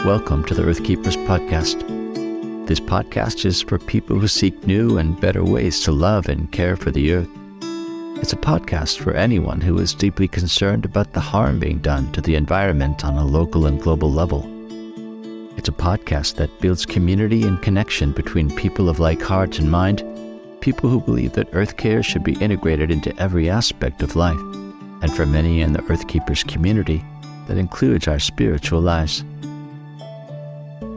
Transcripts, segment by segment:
welcome to the Earthkeepers podcast. This podcast is for people who seek new and better ways to love and care for the earth. It's a podcast for anyone who is deeply concerned about the harm being done to the environment on a local and global level. It's a podcast that builds community and connection between people of like heart and mind, people who believe that earthcare should be integrated into every aspect of life, and for many in the Earthkeepers community, that includes our spiritual lives.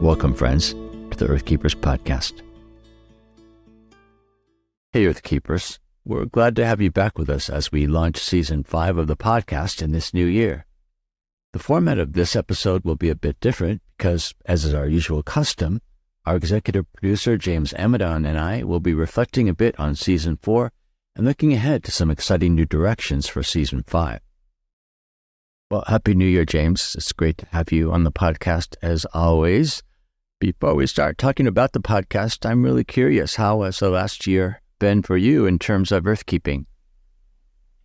Welcome, friends, to the Earthkeepers podcast. Hey, Earthkeepers. We're glad to have you back with us as we launch Season 5 of the podcast in this new year. The format of this episode will be a bit different because, as is our usual custom, our executive producer, James Amadon, and I will be reflecting a bit on Season 4 and looking ahead to some exciting new directions for Season 5. Well, Happy New Year, James. It's great to have you on the podcast as always. Before we start talking about the podcast, I'm really curious, how has the last year been for you in terms of earthkeeping?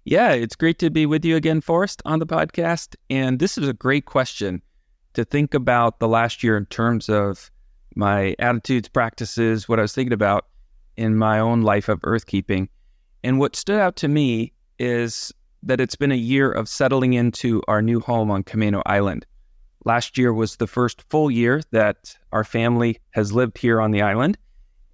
Yeah, it's great to be with you again, Forrest, on the podcast. And this is a great question to think about the last year in terms of my attitudes, practices, what I was thinking about in my own life of earthkeeping. And what stood out to me is that it's been a year of settling into our new home on Camano Island. Last year was the first full year that our family has lived here on the island.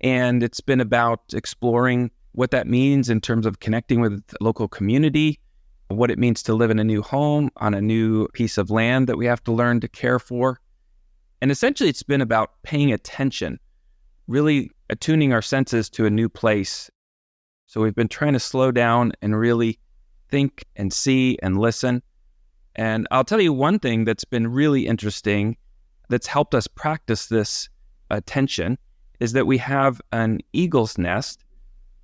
And it's been about exploring what that means in terms of connecting with the local community, what it means to live in a new home on a new piece of land that we have to learn to care for. And essentially, it's been about paying attention, really attuning our senses to a new place. So we've been trying to slow down and really think and see and listen. And I'll tell you one thing that's been really interesting that's helped us practice this attention is that we have an eagle's nest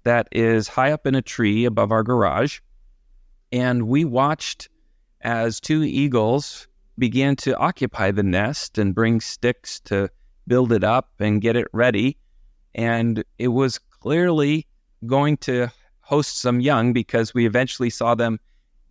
that is high up in a tree above our garage. And we watched as two eagles began to occupy the nest and bring sticks to build it up and get it ready. And it was clearly going to host some young because we eventually saw them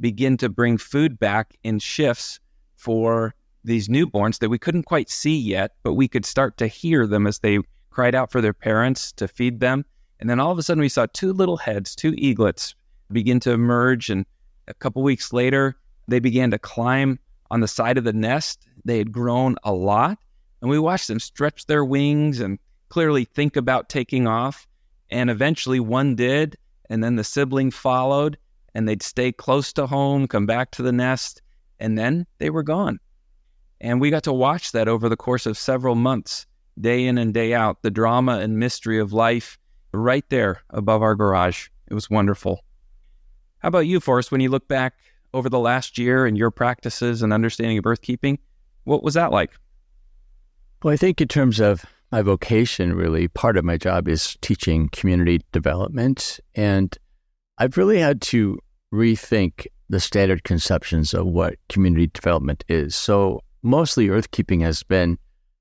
begin to bring food back in shifts for these newborns that we couldn't quite see yet, but we could start to hear them as they cried out for their parents to feed them. And then all of a sudden we saw two little heads, two eaglets, begin to emerge. And a couple weeks later, they began to climb on the side of the nest. They had grown a lot. And we watched them stretch their wings and clearly think about taking off. And eventually one did. And then the sibling followed. And they'd stay close to home, come back to the nest. And then they were gone. And we got to watch that over the course of several months, day in and day out, the drama and mystery of life right there above our garage. It was wonderful. How about you, Forrest, when you look back over the last year and your practices and understanding of earthkeeping, what was that like? Well, I think in terms of my vocation, really, part of my job is teaching community development. And I've really had to rethink the standard conceptions of what community development is. So mostly earthkeeping has been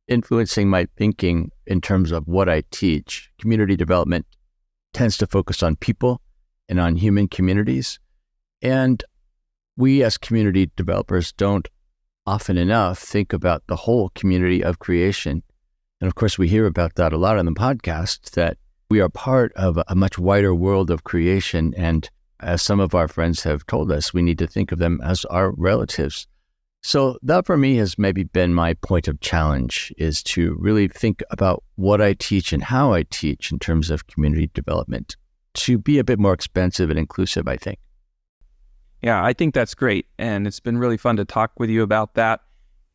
influencing my thinking in terms of what I teach. Community development tends to focus on people and on human communities. And we as community developers don't often enough think about the whole community of creation. And of course, we hear about that a lot on the podcast, that we are part of a much wider world of creation. And as some of our friends have told us, we need to think of them as our relatives. So that for me has maybe been my point of challenge, is to really think about what I teach and how I teach in terms of community development, to be a bit more expansive and inclusive, I think. Yeah, I think that's great. And it's been really fun to talk with you about that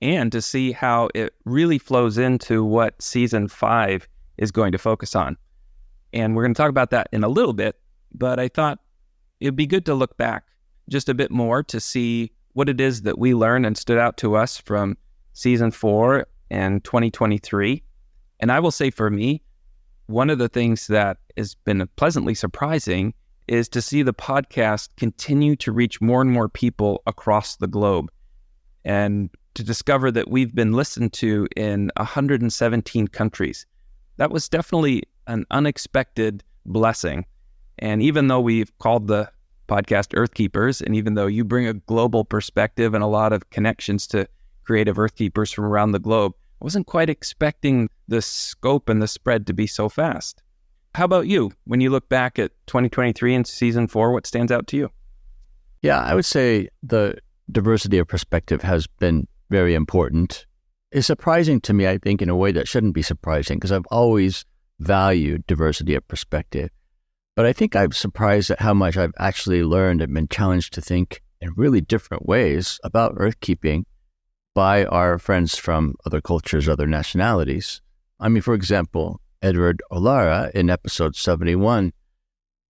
and to see how it really flows into what Season 5 is going to focus on. And we're going to talk about that in a little bit, but I thought it'd be good to look back just a bit more to see what it is that we learned and stood out to us from Season 4 and 2023. And I will say for me, one of the things that has been pleasantly surprising is to see the podcast continue to reach more and more people across the globe, and to discover that we've been listened to in 117 countries. That was definitely an unexpected blessing. And even though we've called the podcast Earthkeepers, and even though you bring a global perspective and a lot of connections to creative Earthkeepers from around the globe, I wasn't quite expecting the scope and the spread to be so fast. How about you? When you look back at 2023 and season 4, what stands out to you? Yeah, I would say the diversity of perspective has been very important. It's surprising to me, I think, in a way that shouldn't be surprising, because I've always valued diversity of perspective. But I think I'm surprised at how much I've actually learned and been challenged to think in really different ways about earthkeeping by our friends from other cultures, other nationalities. I mean, for example, Edward Olara in episode 71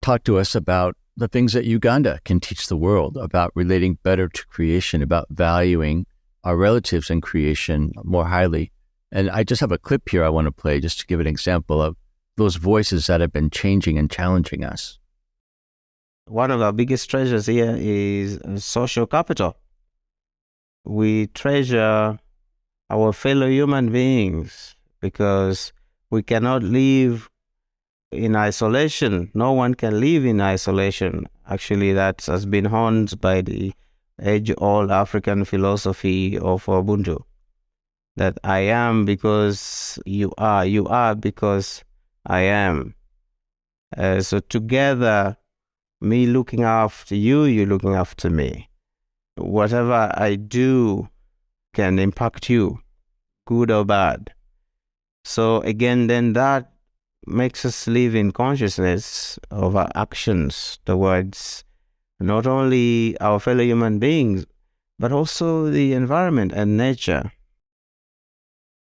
talked to us about the things that Uganda can teach the world about relating better to creation, about valuing our relatives in creation more highly. And I just have a clip here I want to play just to give an example of those voices that have been changing and challenging us. One of our biggest treasures here is social capital. We treasure our fellow human beings because we cannot live in isolation. No one can live in isolation. Actually, that has been honed by the age-old African philosophy of Ubuntu. That I am because you are because I am. So together, me looking after you, you looking after me. Whatever I do can impact you, good or bad. So again, then that makes us live in consciousness of our actions towards not only our fellow human beings, but also the environment and nature.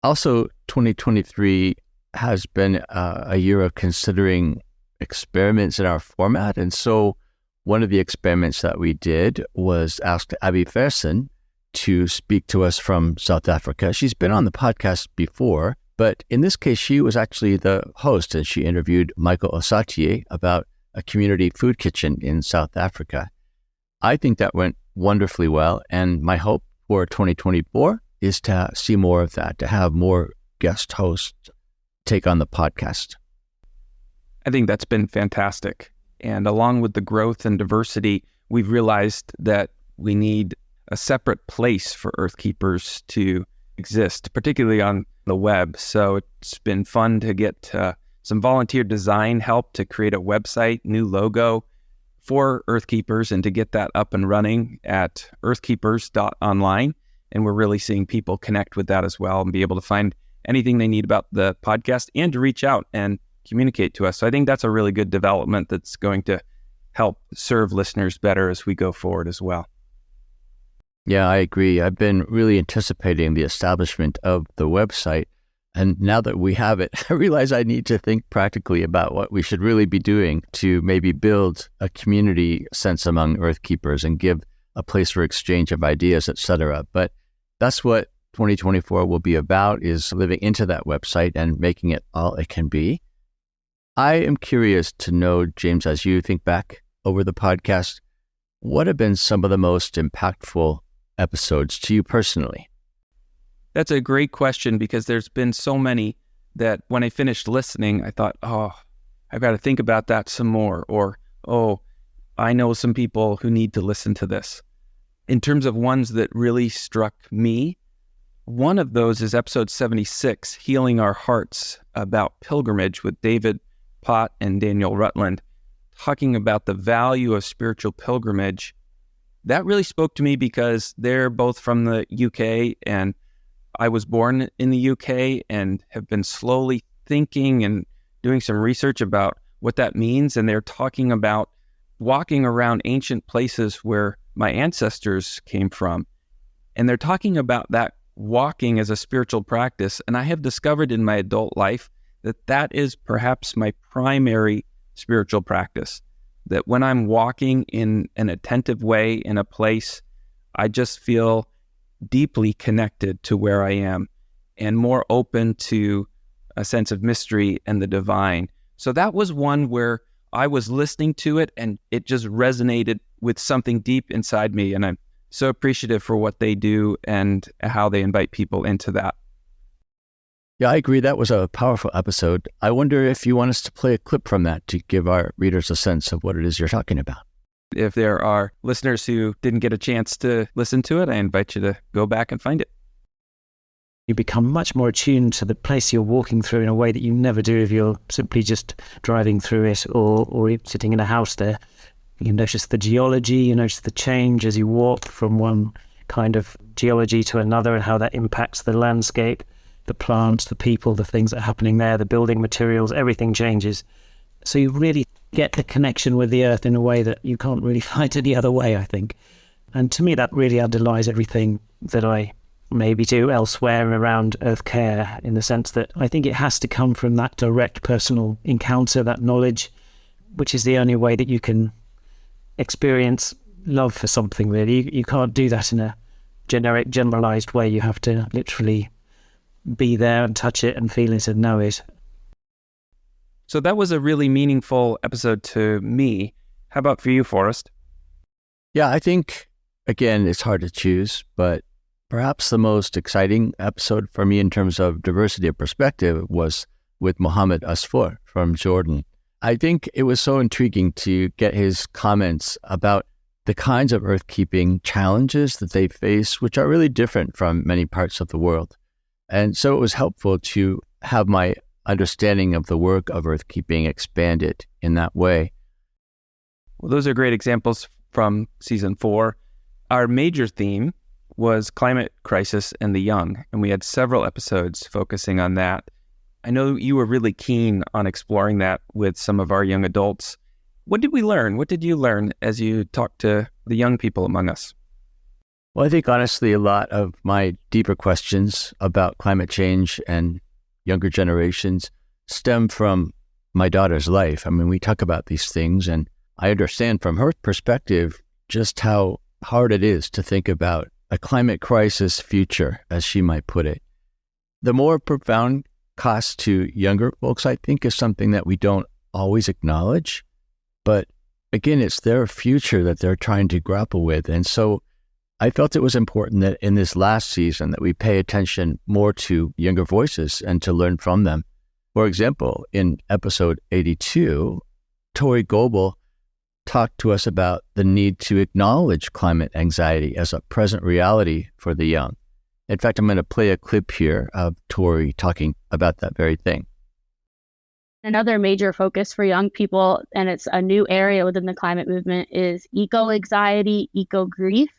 Also, 2023 has been a year of considering experiments in our format. And so one of the experiments that we did was ask Abby Fersen to speak to us from South Africa. She's been on the podcast before, but in this case, she was actually the host, and she interviewed Michael Osatie about a community food kitchen in South Africa. I think that went wonderfully well, and my hope for 2024 is to see more of that, to have more guest hosts take on the podcast. I think that's been fantastic. And along with the growth and diversity, we've realized that we need a separate place for Earthkeepers to exist, particularly on the web. So it's been fun to get some volunteer design help to create a website, new logo for Earthkeepers, and to get that up and running at earthkeepers.online. And we're really seeing people connect with that as well and be able to find anything they need about the podcast and to reach out and communicate to us. So I think that's a really good development that's going to help serve listeners better as we go forward as well. Yeah, I agree. I've been really anticipating the establishment of the website. And now that we have it, I realize I need to think practically about what we should really be doing to maybe build a community sense among Earthkeepers and give a place for exchange of ideas, etc. But that's what 2024 will be about, is living into that website and making it all it can be. I am curious to know, James, as you think back over the podcast, what have been some of the most impactful episodes to you personally? That's a great question, because there's been so many that when I finished listening, I thought, I've got to think about that some more. Or, I know some people who need to listen to this. In terms of ones that really struck me, one of those is episode 76, Healing Our Hearts, about pilgrimage, with David Pott and Daniel Rutland, talking about the value of spiritual pilgrimage. That really spoke to me because they're both from the UK, and I was born in the UK and have been slowly thinking and doing some research about what that means. And they're talking about walking around ancient places where my ancestors came from. And they're talking about that walking as a spiritual practice. And I have discovered in my adult life that that is perhaps my primary spiritual practice. That when I'm walking in an attentive way in a place, I just feel deeply connected to where I am and more open to a sense of mystery and the divine. So that was one where I was listening to it and it just resonated with something deep inside me. And I'm so appreciative for what they do and how they invite people into that. Yeah, I agree. That was a powerful episode. I wonder if you want us to play a clip from that to give our readers a sense of what it is you're talking about. If there are listeners who didn't get a chance to listen to it, I invite you to go back and find it. You become much more attuned to the place you're walking through in a way that you never do if you're simply just driving through it or sitting in a house there. You notice the geology, you notice the change as you walk from one kind of geology to another and how that impacts the landscape, the plants, the people, the things that are happening there, the building materials, everything changes. So you really get the connection with the earth in a way that you can't really find any other way, I think. And to me, that really underlies everything that I maybe do elsewhere around earthcare, in the sense that I think it has to come from that direct personal encounter, that knowledge, which is the only way that you can experience love for something, really. You can't do that in a generic, generalized way. You have to literally be there and touch it and feel it and know it. So that was a really meaningful episode to me. How about for you, Forrest? Yeah, I think, again, it's hard to choose, but perhaps the most exciting episode for me in terms of diversity of perspective was with Mohammed Asfour from Jordan. I think it was so intriguing to get his comments about the kinds of earthkeeping challenges that they face, which are really different from many parts of the world. And so it was helpful to have my understanding of the work of earthkeeping expanded in that way. Well, those are great examples from season 4. Our major theme was climate crisis and the young, and we had several episodes focusing on that. I know you were really keen on exploring that with some of our young adults. What did we learn? What did you learn as you talked to the young people among us? Well, I think honestly, a lot of my deeper questions about climate change and younger generations stem from my daughter's life. I mean, we talk about these things, and I understand from her perspective just how hard it is to think about a climate crisis future, as she might put it. The more profound cost to younger folks, I think, is something that we don't always acknowledge. But again, it's their future that they're trying to grapple with. And so I felt it was important that in this last season that we pay attention more to younger voices and to learn from them. For example, in episode 82, Tori Goebel talked to us about the need to acknowledge climate anxiety as a present reality for the young. In fact, I'm going to play a clip here of Tori talking about that very thing. Another major focus for young people, and it's a new area within the climate movement, is eco-anxiety, eco-grief.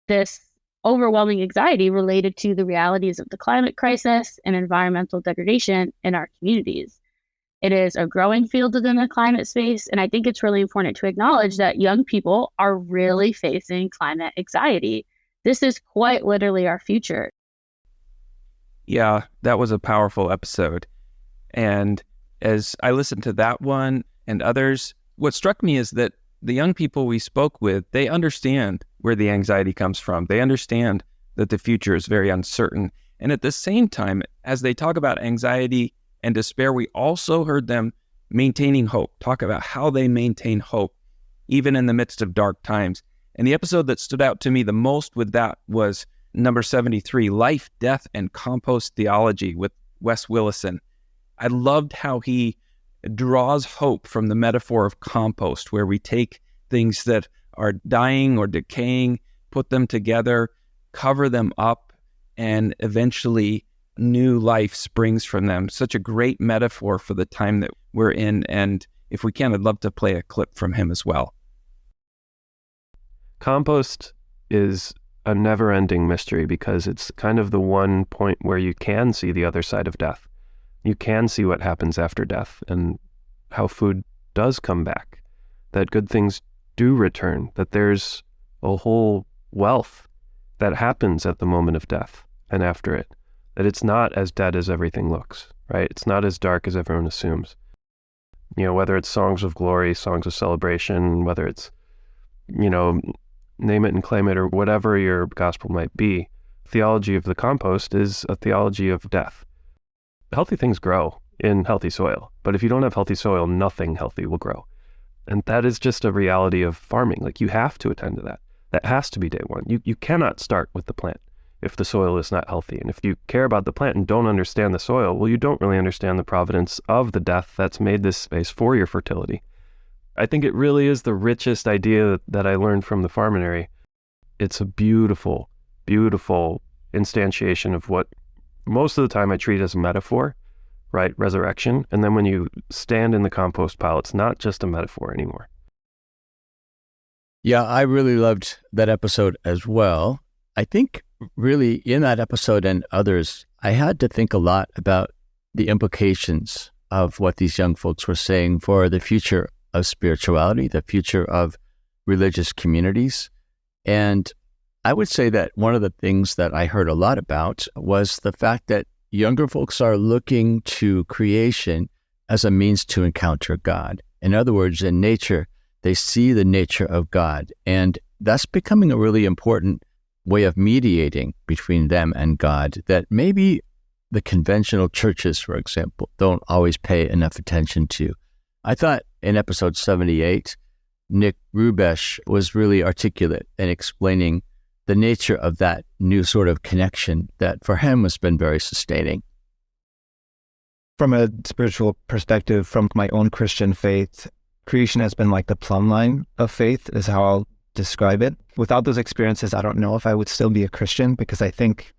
This overwhelming anxiety related to the realities of the climate crisis and environmental degradation in our communities. It is a growing field within the climate space, and I think it's really important to acknowledge that young people are really facing climate anxiety. This is quite literally our future. Yeah, that was a powerful episode. And as I listened to that one and others, what struck me is that the young people we spoke with, they understand where the anxiety comes from. They understand that the future is very uncertain. And at the same time, as they talk about anxiety and despair, we also heard them maintaining hope, talk about how they maintain hope, even in the midst of dark times. And the episode that stood out to me the most with that was number 73, Life, Death, and Compost Theology with Wes Willison. I loved how he draws hope from the metaphor of compost, where we take things that are dying or decaying, put them together, cover them up, and eventually new life springs from them. Such a great metaphor for the time that we're in. And if we can, I'd love to play a clip from him as well. Compost is a never-ending mystery because it's kind of the one point where you can see the other side of death. You can see what happens after death and how food does come back, that good things do return, that there's a whole wealth that happens at the moment of death and after it, that it's not as dead as everything looks, right? It's not as dark as everyone assumes. You know, whether it's songs of glory, songs of celebration, whether it's, you know, name it and claim it or whatever your gospel might be, theology of the compost is a theology of death. Healthy things grow in healthy soil, but if you don't have healthy soil, nothing healthy will grow. And that is just a reality of farming. Like, you have to attend to that. That has to be day one. You cannot start with the plant if the soil is not healthy. And if you care about the plant and don't understand the soil, well, you don't really understand the providence of the death that's made this space for your fertility. I think it really is the richest idea that I learned from the Farminary. It's a beautiful, beautiful instantiation of what most of the time I treat it as a metaphor, right? Resurrection. And then when you stand in the compost pile, it's not just a metaphor anymore. Yeah, I really loved that episode as well. I think really in that episode and others, I had to think a lot about the implications of what these young folks were saying for the future of spirituality, the future of religious communities. And I would say that one of the things that I heard a lot about was the fact that younger folks are looking to creation as a means to encounter God. In other words, in nature, they see the nature of God. And that's becoming a really important way of mediating between them and God that maybe the conventional churches, for example, don't always pay enough attention to. I thought in episode 78, Nick Rubesh was really articulate in explaining the nature of that new sort of connection that for him has been very sustaining. From a spiritual perspective, from my own Christian faith, creation has been like the plumb line of faith, is how I'll describe it. Without those experiences, I don't know if I would still be a Christian, because I think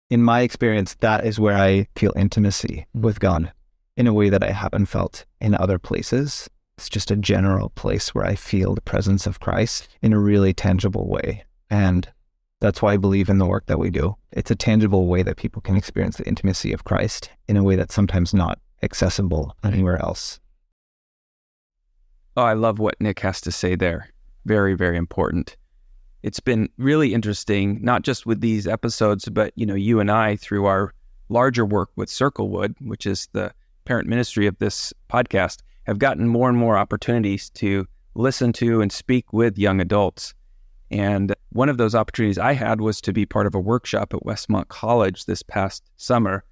in my experience, that is where I feel intimacy with God in a way that I haven't felt in other places. It's just a general place where I feel the presence of Christ in a really tangible way. And that's why I believe in the work that we do. It's a tangible way that people can experience the intimacy of Christ in a way that's sometimes not accessible anywhere else. Oh, I love what Nick has to say there. Very, very important. It's been really interesting, not just with these episodes, but, you and I, through our larger work with Circlewood, which is the parent ministry of this podcast, have gotten more and more opportunities to listen to and speak with young adults. And one of those opportunities I had was to be part of a workshop at Westmont College this past summer,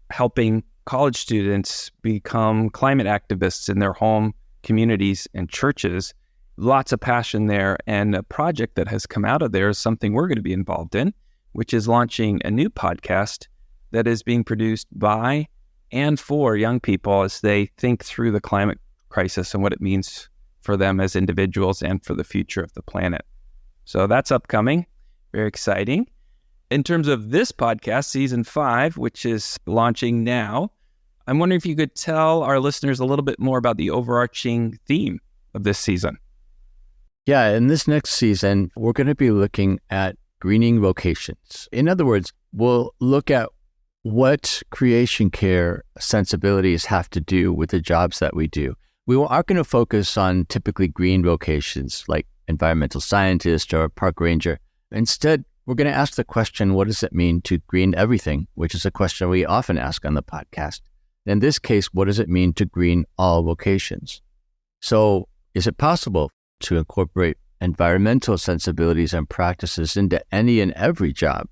helping college students become climate activists in their home communities and churches. Lots of passion there, and a project that has come out of there is something we're going to be involved in, which is launching a new podcast that is being produced by and for young people as they think through the climate crisis and what it means for them as individuals and for the future of the planet. So that's upcoming. Very exciting. In terms of this podcast, season 5, which is launching now, I'm wondering if you could tell our listeners a little bit more about the overarching theme of this season. Yeah, in this next season, we're going to be looking at greening vocations. In other words, we'll look at what creation care sensibilities have to do with the jobs that we do. We aren't going to focus on typically green vocations like environmental scientist or park ranger. Instead, we're going to ask the question, what does it mean to green everything? Which is a question we often ask on the podcast. In this case, what does it mean to green all vocations? So is it possible to incorporate environmental sensibilities and practices into any and every job?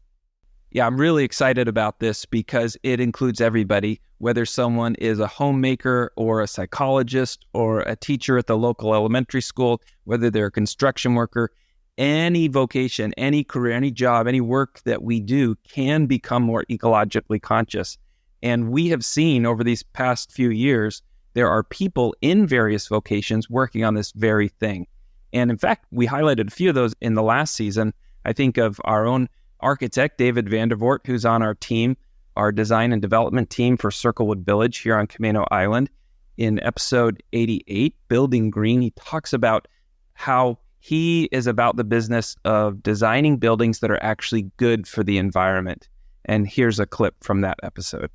Yeah, I'm really excited about this because it includes everybody, whether someone is a homemaker or a psychologist or a teacher at the local elementary school, whether they're a construction worker, any vocation, any career, any job, any work that we do can become more ecologically conscious. And we have seen over these past few years, there are people in various vocations working on this very thing. And in fact, we highlighted a few of those in the last season. I think of our own architect, David Vandervoort, who's on our team, our design and development team for Circlewood Village here on Camano Island. In episode 88, Building Green, he talks about how he is about the business of designing buildings that are actually good for the environment. And here's a clip from that episode.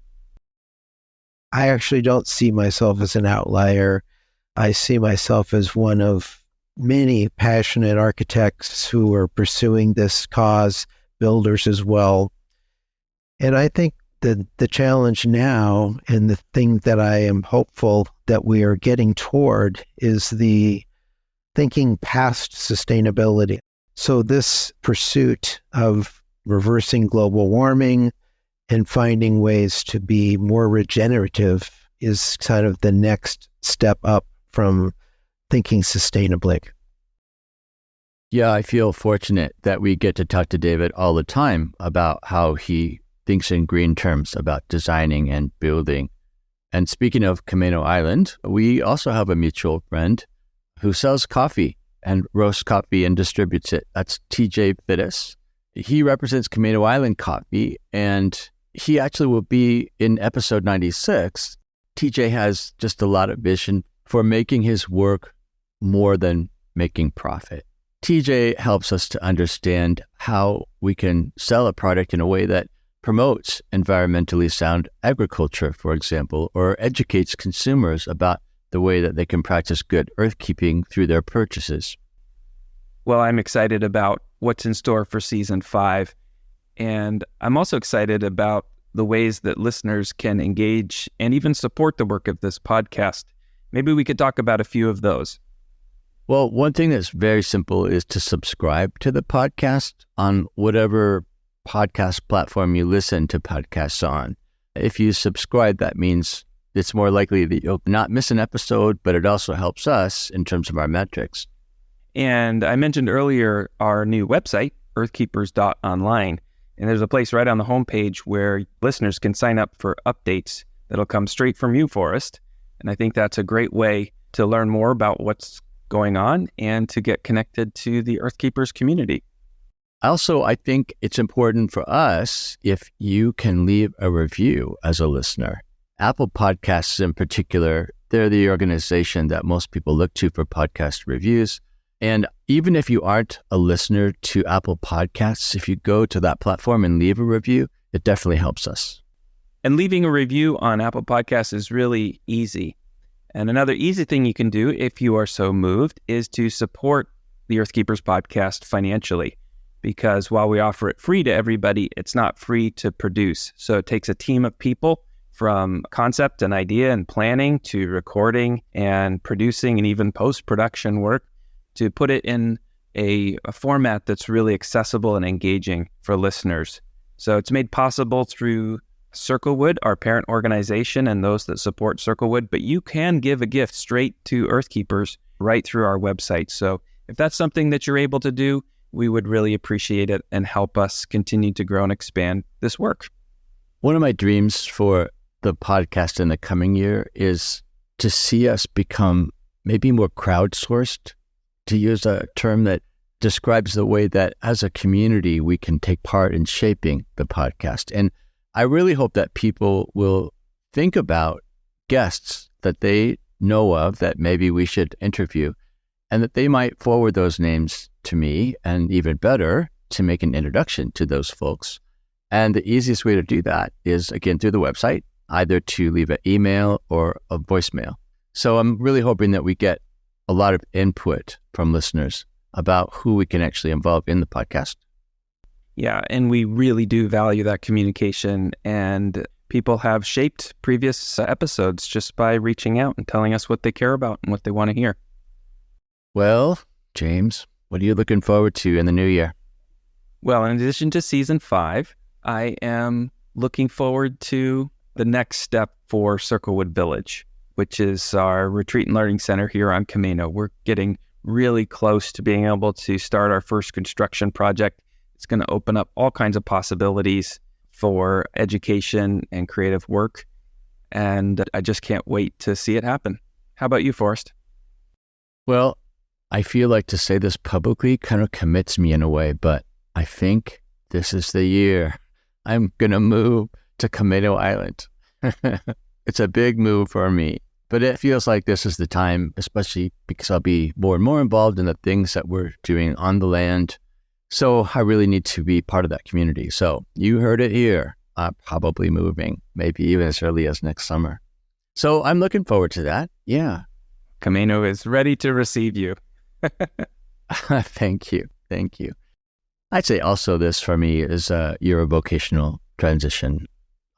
I actually don't see myself as an outlier. I see myself as one of many passionate architects who are pursuing this cause, builders as well. And I think that the challenge now, and the thing that I am hopeful that we are getting toward, is the thinking past sustainability. So this pursuit of reversing global warming and finding ways to be more regenerative is kind of the next step up from thinking sustainably. Yeah, I feel fortunate that we get to talk to David all the time about how he thinks in green terms about designing and building. And speaking of Camano Island, we also have a mutual friend who sells coffee and roasts coffee and distributes it. That's TJ Fittis. He represents Camano Island Coffee, and he actually will be in episode 96. TJ has just a lot of vision for making his work more than making profit. TJ helps us to understand how we can sell a product in a way that promotes environmentally sound agriculture, for example, or educates consumers about the way that they can practice good earthkeeping through their purchases. Well, I'm excited about what's in store for season 5. And I'm also excited about the ways that listeners can engage and even support the work of this podcast. Maybe we could talk about a few of those. Well, one thing that's very simple is to subscribe to the podcast on whatever podcast platform you listen to podcasts on. If you subscribe, that means it's more likely that you'll not miss an episode, but it also helps us in terms of our metrics. And I mentioned earlier our new website, earthkeepers.online. And there's a place right on the homepage where listeners can sign up for updates that'll come straight from you, Forrest. And I think that's a great way to learn more about what's going on and to get connected to the Earthkeepers community. Also, I think it's important for us if you can leave a review as a listener. Apple Podcasts in particular, they're the organization that most people look to for podcast reviews. And even if you aren't a listener to Apple Podcasts, if you go to that platform and leave a review, it definitely helps us. And leaving a review on Apple Podcasts is really easy. And another easy thing you can do if you are so moved is to support the Earthkeepers podcast financially. Because while we offer it free to everybody, it's not free to produce. So it takes a team of people from concept and idea and planning to recording and producing and even post-production work to put it in a format that's really accessible and engaging for listeners. So it's made possible through Circlewood, our parent organization, and those that support Circlewood, but you can give a gift straight to Earthkeepers right through our website. So if that's something that you're able to do, we would really appreciate it and help us continue to grow and expand this work. One of my dreams for the podcast in the coming year is to see us become maybe more crowdsourced, to use a term that describes the way that as a community we can take part in shaping the podcast. And I really hope that people will think about guests that they know of that maybe we should interview, and that they might forward those names to me, and even better, to make an introduction to those folks. And the easiest way to do that is, again, through the website, either to leave an email or a voicemail. So I'm really hoping that we get a lot of input from listeners about who we can actually involve in the podcast. Yeah, and we really do value that communication, and people have shaped previous episodes just by reaching out and telling us what they care about and what they want to hear. Well, James, what are you looking forward to in the new year? Well, in addition to season 5, I am looking forward to the next step for Circlewood Village, which is our retreat and learning center here on Camano. We're getting really close to being able to start our first construction project. It's going to open up all kinds of possibilities for education and creative work, and I just can't wait to see it happen. How about you, Forrest? Well, I feel like to say this publicly kind of commits me in a way, but I think this is the year I'm going to move to Camano Island. It's a big move for me, but it feels like this is the time, especially because I'll be more and more involved in the things that we're doing on the land. So I really need to be part of that community. So you heard it here. I'm probably moving, maybe even as early as next summer. So I'm looking forward to that. Yeah. Camano is ready to receive you. Thank you. Thank you. I'd say also this for me is a year of vocational transition.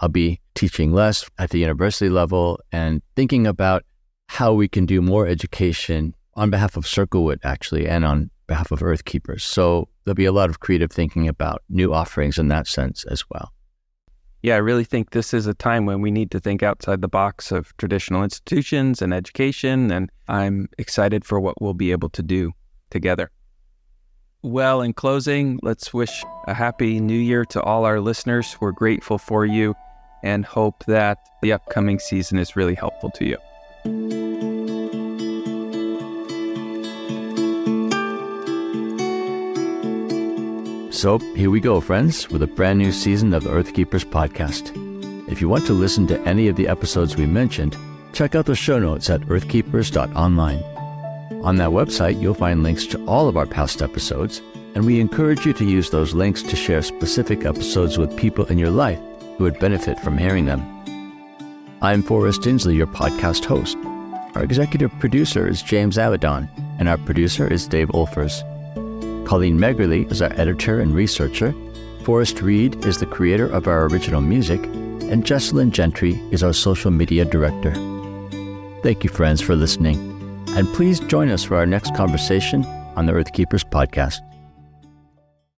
I'll be teaching less at the university level and thinking about how we can do more education on behalf of Circlewood, actually, and on behalf of Earthkeepers. So there'll be a lot of creative thinking about new offerings in that sense as well. Yeah, I really think this is a time when we need to think outside the box of traditional institutions and education, and I'm excited for what we'll be able to do together. Well, in closing, let's wish a happy new year to all our listeners. We're grateful for you and hope that the upcoming season is really helpful to you. So here we go, friends, with a brand new season of the Earthkeepers podcast. If you want to listen to any of the episodes we mentioned, check out the show notes at earthkeepers.online. On that website, you'll find links to all of our past episodes, and we encourage you to use those links to share specific episodes with people in your life who would benefit from hearing them. I'm Forrest Inslee, your podcast host. Our executive producer is James Amadon, and our producer is Dave Olfers. Colleen Meggerly is our editor and researcher. Forrest Reed is the creator of our original music, and Jessalyn Gentry is our social media director. Thank you, friends, for listening, and please join us for our next conversation on the Earthkeepers podcast.